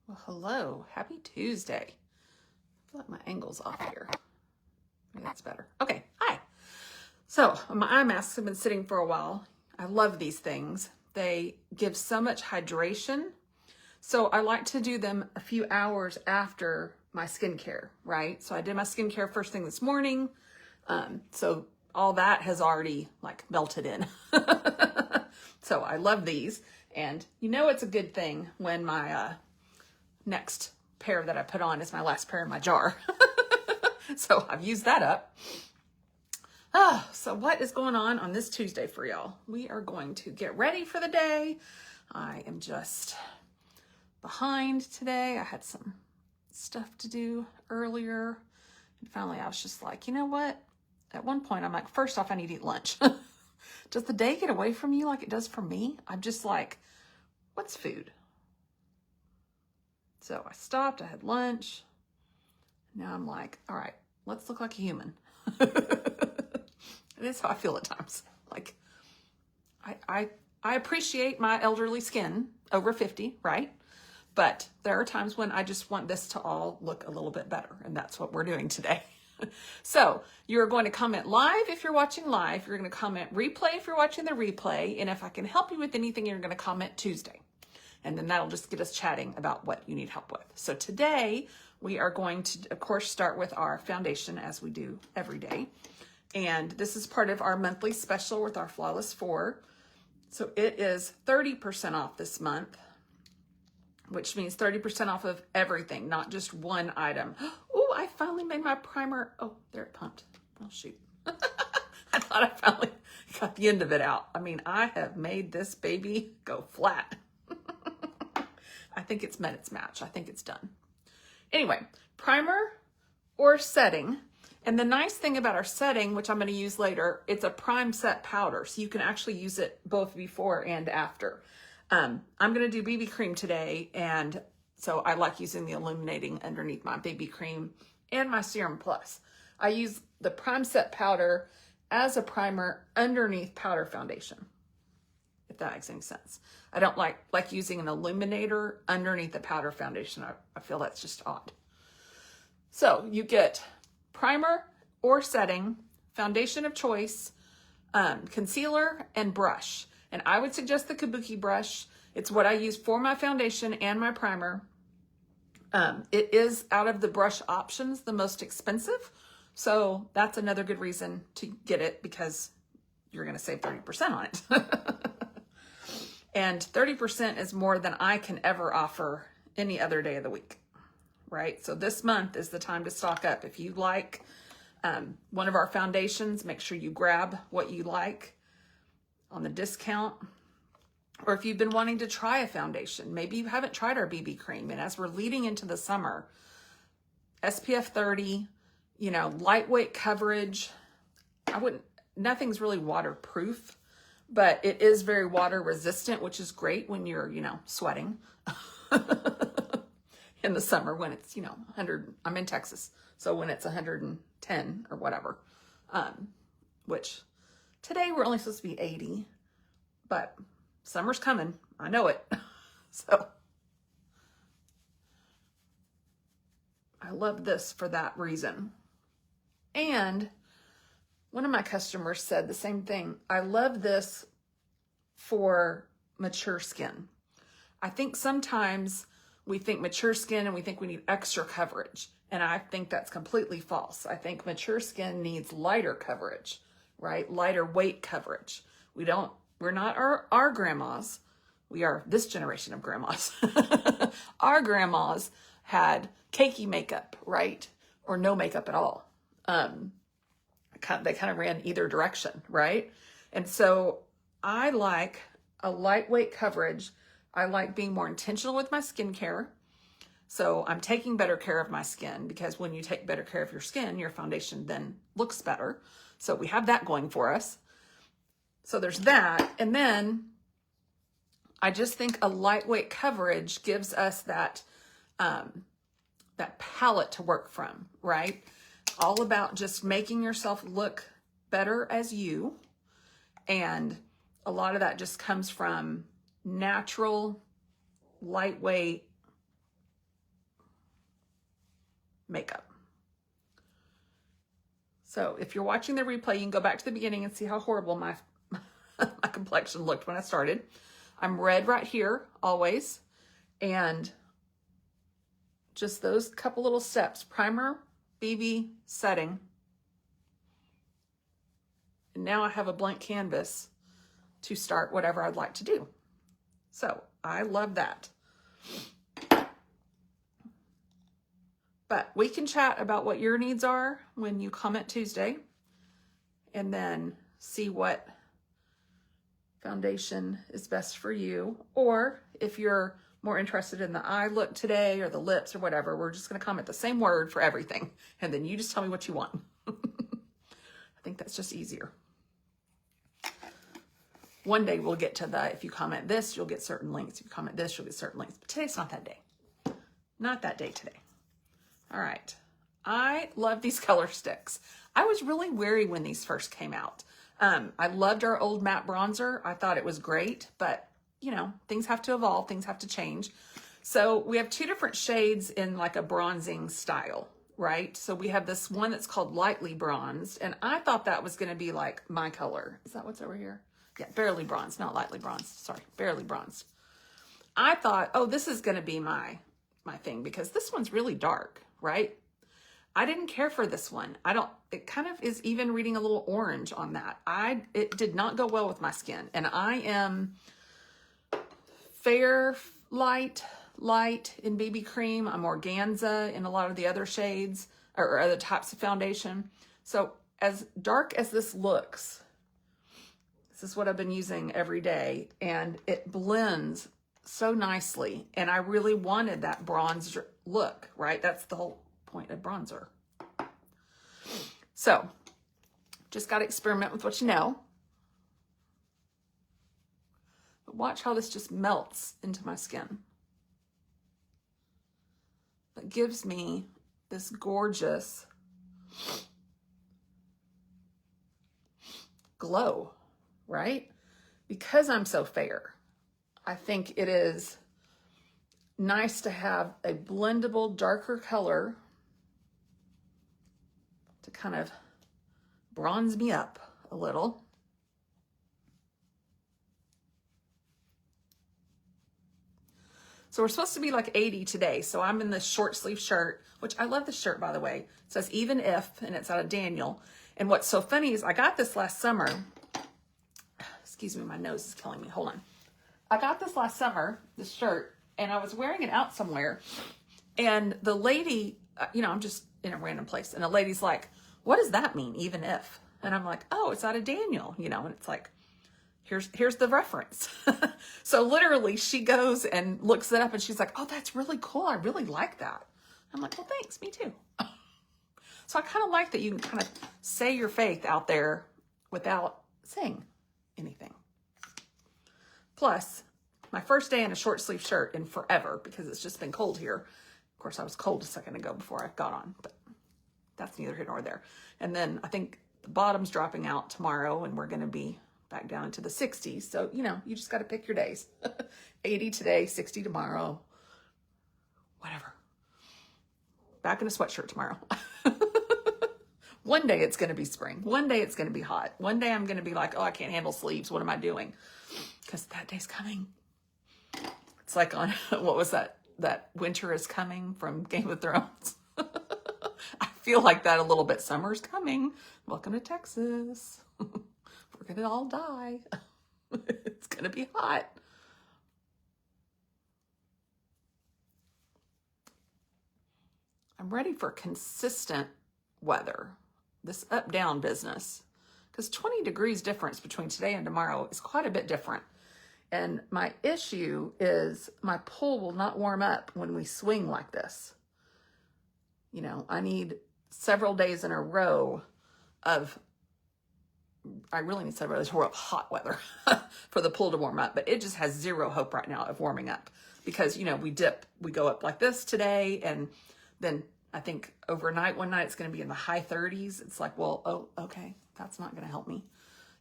Well, hello. Happy Tuesday. I feel like my angle's off here. Maybe that's better. Okay. Hi. So my eye masks have been sitting for a while. I love these things. They give so much hydration. So I like to do them a few hours after my skincare, right? So I did my skincare first thing this morning. So all that has already like melted in. So I love these. And you know it's a good thing when my next pair that I put on is my last pair in my jar. So I've used that up. So what is going on this Tuesday for y'all? We are going to get ready for the day. I am just behind today. I had some stuff to do earlier. And finally I was just like, you know what? At one point I'm like, first off, I need to eat lunch. Does the day get away from you like it does for me? I'm just like, what's food? So I stopped, I had lunch. Now I'm like, all right, let's look like a human. It is how I feel at times. Like, I appreciate my elderly skin, over 50, right? But there are times when I just want this to all look a little bit better, and that's what we're doing today. So you're going to comment live if you're watching live. You're going to comment replay if you're watching the replay. And if I can help you with anything, you're going to comment Tuesday. And then that'll just get us chatting about what you need help with. So today we are going to, of course, start with our foundation as we do every day. And this is part of our monthly special with our Flawless 4. So it is 30% off this month, which means 30% off of everything, not just one item. Oh, I finally made my primer. Oh, there it pumped. Oh, shoot. I thought I finally got the end of it out. I mean, I have made this baby go flat. I think it's met its match. I think it's done. Anyway, primer or setting. And the nice thing about our setting, which I'm going to use later, it's a prime set powder. So you can actually use it both before and after. I'm going to do BB cream today. And so I like using the illuminating underneath my BB cream and my Serum Plus. I use the prime set powder as a primer underneath powder foundation, if that makes any sense. I don't like using an illuminator underneath the powder foundation. I feel that's just odd. So you get primer or setting, foundation of choice, concealer, and brush. And I would suggest the Kabuki brush. It's what I use for my foundation and my primer. It is, out of the brush options, the most expensive. So that's another good reason to get it, because you're going to save 30% on it. And 30% is more than I can ever offer any other day of the week, right? So this month is the time to stock up. If you like one of our foundations, make sure you grab what you like on the discount. Or if you've been wanting to try a foundation, maybe you haven't tried our BB cream. And as we're leading into the summer, SPF 30, lightweight coverage. Nothing's really waterproof, but it is very water resistant, which is great when you're, sweating in the summer when it's, 100. I'm in Texas. So when it's 110 or whatever, which today we're only supposed to be 80, but summer's coming. I know it. So I love this for that reason. And one of my customers said the same thing. I love this for mature skin. I think sometimes we think mature skin and we think we need extra coverage. And I think that's completely false. I think mature skin needs lighter coverage, right? Lighter weight coverage. We're not our grandmas. We are this generation of grandmas. Our grandmas had cakey makeup, right? Or no makeup at all. They kind of ran either direction, right? And so I like a lightweight coverage. I like being more intentional with my skincare. So I'm taking better care of my skin, because when you take better care of your skin, your foundation then looks better. So we have that going for us. So there's that. And then I just think a lightweight coverage gives us that palette to work from, right? All about just making yourself look better as you. And a lot of that just comes from natural, lightweight makeup. So if you're watching the replay, you can go back to the beginning and see how horrible my my complexion looked when I started. I'm red right here always, and just those couple little steps: primer, BB, setting. And now I have a blank canvas to start whatever I'd like to do. So I love that. But we can chat about what your needs are when you comment Tuesday, and then see what foundation is best for you. Or if you're more interested in the eye look today or the lips or whatever, we're just going to comment the same word for everything. And then you just tell me what you want. I think that's just easier. One day we'll get to the, if you comment this, you'll get certain links. If you comment this, you'll get certain links. But today's not that day. Not that day today. All right. I love these color sticks. I was really wary when these first came out. I loved our old matte bronzer. I thought it was great, but you know, things have to evolve, things have to change. So we have two different shades in like a bronzing style, right? So we have this one that's called lightly bronzed, and I thought that was going to be like my color. Is that what's over here? Yeah, barely bronzed, not lightly bronzed. Sorry, barely bronzed. I thought, oh, this is going to be my thing because this one's really dark, right? I didn't care for this one. It kind of is even reading a little orange on that. It did not go well with my skin. And I am fair, light in BB cream. I'm organza in a lot of the other shades or other types of foundation. So as dark as this looks, this is what I've been using every day, and it blends so nicely. And I really wanted that bronze look, right? That's the whole point of bronzer. So just got to experiment with what you know. But watch how this just melts into my skin. It gives me this gorgeous glow, right? Because I'm so fair, I think it is nice to have a blendable, darker color to kind of bronze me up a little. So we're supposed to be like 80 today. So I'm in this short sleeve shirt, which I love this shirt, by the way. It says Even If, and it's out of Daniel. And what's so funny is I got this last summer. Excuse me, my nose is killing me. Hold on. I got this last summer, this shirt, and I was wearing it out somewhere. And the lady, you know, I'm just in a random place. And the lady's like, what does that mean, even if? And I'm like, oh, it's out of Daniel, you know, and it's like, here's the reference. So literally she goes and looks it up and she's like, oh, that's really cool. I really like that. I'm like, well, thanks. Me too. So I kind of like that you can kind of say your faith out there without saying anything. Plus, my first day in a short sleeve shirt in forever because it's just been cold here. Of course, I was cold a second ago before I got on, but that's neither here nor there. And then I think the bottom's dropping out tomorrow and we're going to be back down into the 60s. So, you know, you just got to pick your days. 80 today, 60 tomorrow, whatever. Back in a sweatshirt tomorrow. One day it's going to be spring. One day it's going to be hot. One day I'm going to be like, oh, I can't handle sleeves. What am I doing? Because that day's coming. It's like on, what was that? That Winter is Coming from Game of Thrones. I feel like that a little bit. Summer's coming. Welcome to Texas. We're going to all die. It's going to be hot. I'm ready for consistent weather. This up-down business. Because 20 degrees difference between today and tomorrow is quite a bit different. And my issue is my pool will not warm up when we swing like this. You know, I need several days in a row of, I really need several days in a row of hot weather for the pool to warm up. But it just has zero hope right now of warming up. Because, you know, we go up like this today. And then I think overnight, one night, it's going to be in the high 30s. It's like, well, oh, okay, that's not going to help me.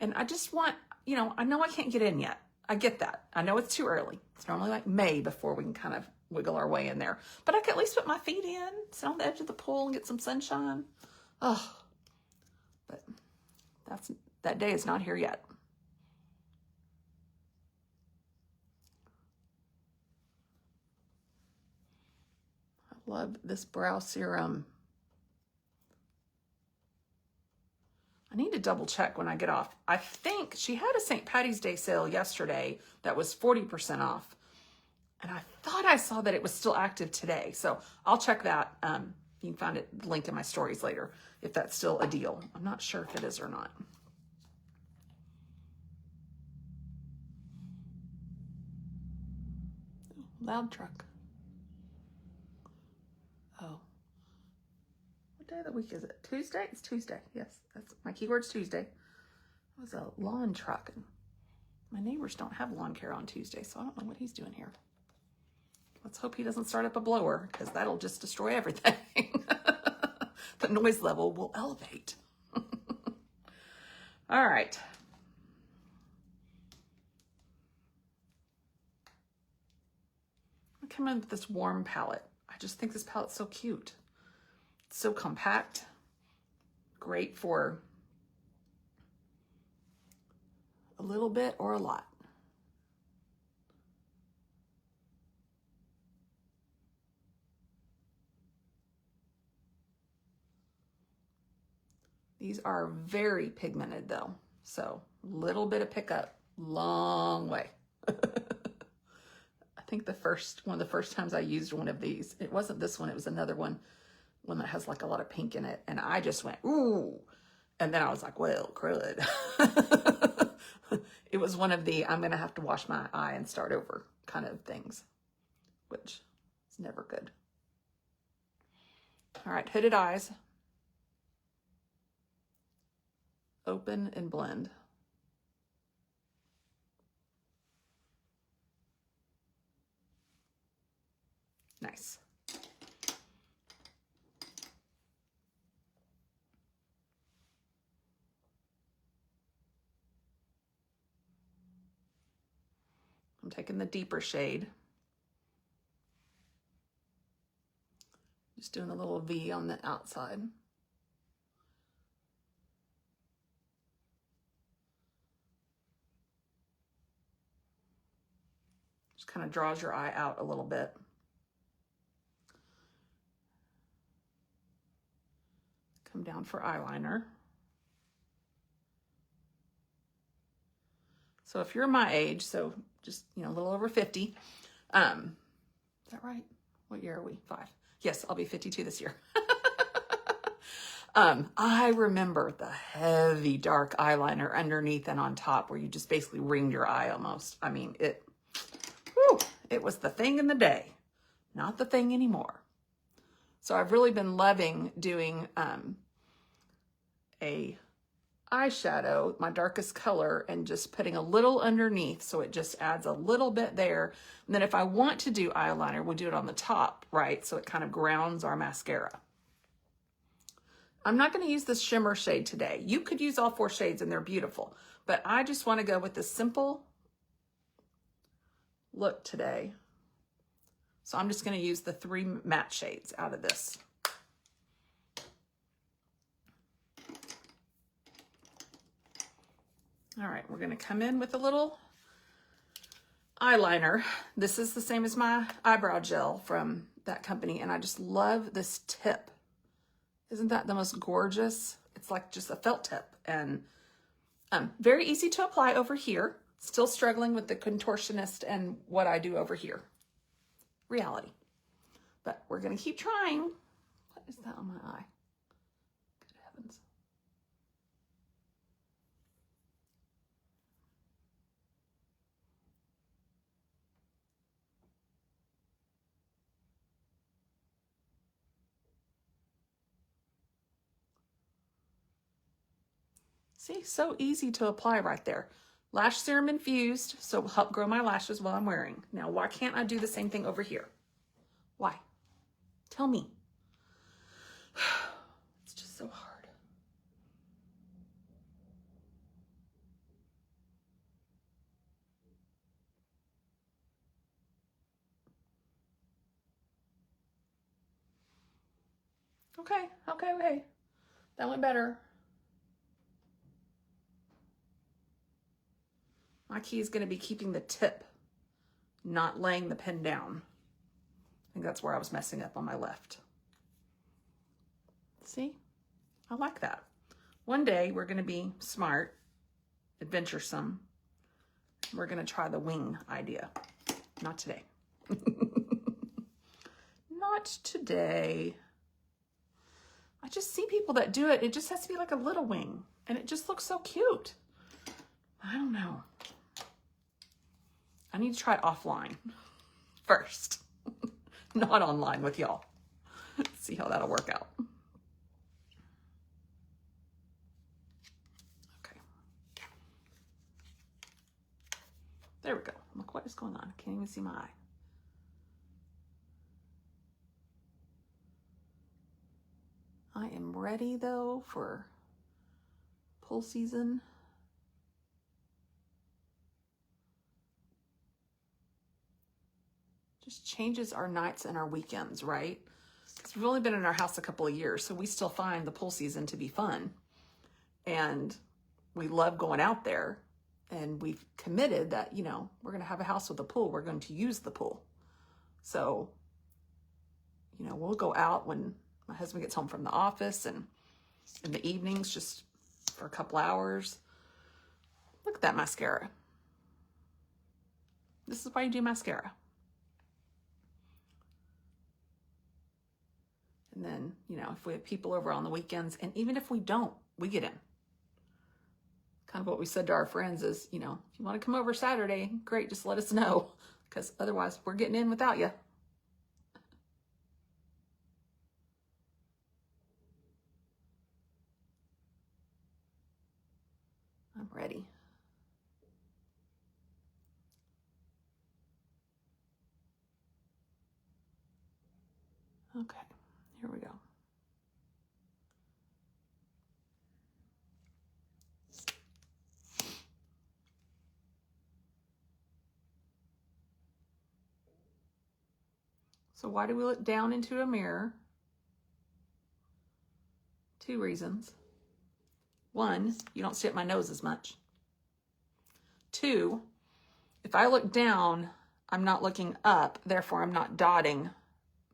And I just want, you know I can't get in yet. I get that. I know it's too early. It's normally like May before we can kind of wiggle our way in there. But I could at least put my feet in, sit on the edge of the pool and get some sunshine. Oh, but that day is not here yet. I love this brow serum. I need to double check when I get off. I think she had a St. Patty's Day sale yesterday that was 40% off. And I thought I saw that it was still active today. So I'll check that. You can find it linked in my stories later if that's still a deal. I'm not sure if it is or not. Loud truck. Oh. What day of the week is it? Tuesday? It's Tuesday. Yes, that's my keyword's Tuesday. It was a lawn truck. And my neighbors don't have lawn care on Tuesday, so I don't know what he's doing here. Let's hope he doesn't start up a blower, because that'll just destroy everything. The noise level will elevate. All right. I come in with this warm palette. I just think this palette's so cute. It's so compact. Great for a little bit or a lot. These are very pigmented though. So little bit of pickup, long way. I think one of the first times I used one of these, it wasn't this one, it was another one that has like a lot of pink in it. And I just went, ooh. And then I was like, well, crud. It was one of the, I'm going to have to wash my eye and start over kind of things, which is never good. All right, hooded eyes. Open and blend. Nice. I'm taking the deeper shade. Just doing a little V on the outside. Just kind of draws your eye out a little bit. Come down for eyeliner. So if you're my age, so just, a little over 50, is that right? What year are we? 5. Yes, I'll be 52 this year. I remember the heavy dark eyeliner underneath and on top where you just basically ringed your eye almost. I mean, it was the thing in the day, not the thing anymore. So I've really been loving doing a eyeshadow, my darkest color, and just putting a little underneath so it just adds a little bit there. And then if I want to do eyeliner, we'll do it on the top, right? So it kind of grounds our mascara. I'm not going to use this shimmer shade today. You could use all 4 shades and they're beautiful, but I just want to go with this simple look today. So I'm just going to use the 3 matte shades out of this. All right, we're going to come in with a little eyeliner. This is the same as my eyebrow gel from that company, and I just love this tip. Isn't that the most gorgeous? It's like just a felt tip, and very easy to apply over here. Still struggling with the contortionist and what I do over here. Reality. But we're going to keep trying. What is that on my eye? Good heavens. See, so easy to apply right there. Lash serum infused, so it will help grow my lashes while I'm wearing. Now, why can't I do the same thing over here? Why? Tell me. It's just so hard. Okay. That went better. My key is going to be keeping the tip, not laying the pen down. I think that's where I was messing up on my left. See? I like that. One day we're going to be smart, adventuresome. We're going to try the wing idea. Not today. Not today. I just see people that do it. It just has to be like a little wing. And it just looks so cute. I don't know. I need to try it offline first. Not online with y'all. See how that'll work out. Okay. There we go. Look what is going on. I can't even see my eye. I am ready though for pull season. Just changes our nights and our weekends, right? Because we've only been in our house a couple of years, so we still find the pull season to be fun. And we love going out there. And we've committed that, you know, we're going to have a house with a pool. We're going to use the pool. So, you know, we'll go out when my husband gets home from the office and in the evenings just for a couple hours. Look at that mascara. This is why you do mascara. And then, you know, if we have people over on the weekends, and even if we don't, we get in. Kind of what we said to our friends is, you know, if you want to come over Saturday, great, just let us know. Because otherwise, we're getting in without you. I'm ready. Okay, here we go. So why do we look down into a mirror? 2 reasons. 1, you don't see up my nose as much. 2, if I look down, I'm not looking up, therefore I'm not dotting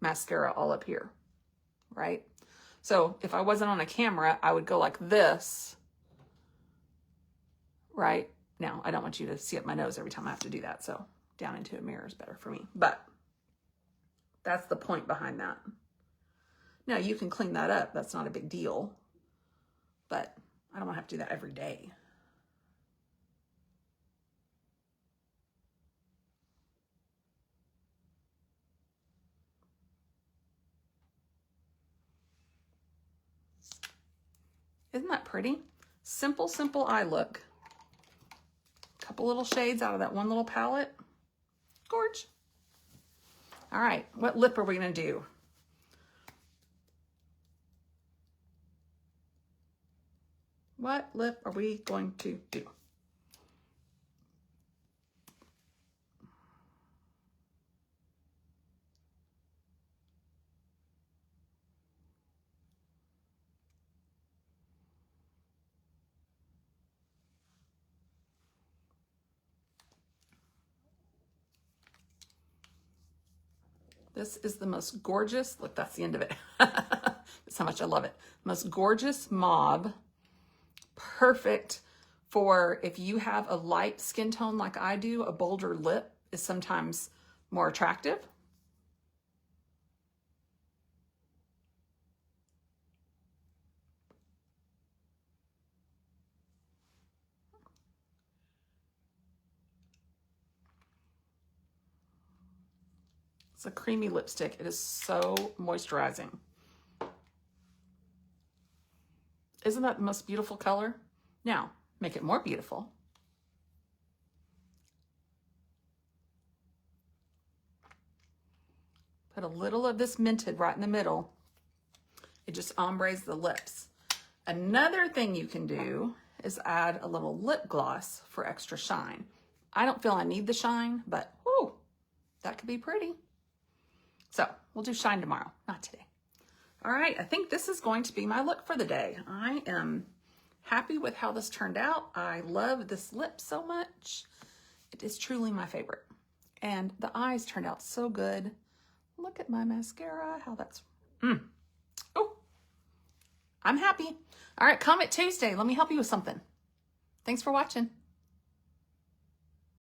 mascara all up here, right? So if I wasn't on a camera, I would go like this, right? Now, I don't want you to see up my nose every time I have to do that, so down into a mirror is better for me. But that's the point behind that. Now, you can clean that up. That's not a big deal. But I don't want to have to do that every day. Isn't that pretty? Simple, simple eye look. Couple little shades out of that one little palette. Gorge. All right, what lip are we going to do? What lip are we going to do? This is the most gorgeous, look, that's the end of it. That's how much I love it. Most gorgeous mauve. Perfect for if you have a light skin tone like I do, a bolder lip is sometimes more attractive. It's a creamy lipstick. It is so moisturizing. Isn't that the most beautiful color? Now, make it more beautiful. Put a little of this Mented right in the middle. It just ombres the lips. Another thing you can do is add a little lip gloss for extra shine. I don't feel I need the shine, but whoo, that could be pretty. So we'll do shine tomorrow, not today. All right, I think this is going to be my look for the day. I am happy with how this turned out. I love this lip so much. It is truly my favorite. And the eyes turned out so good. Look at my mascara, how that's, oh, I'm happy. All right, Comment Tuesday. Let me help you with something. Thanks for watching.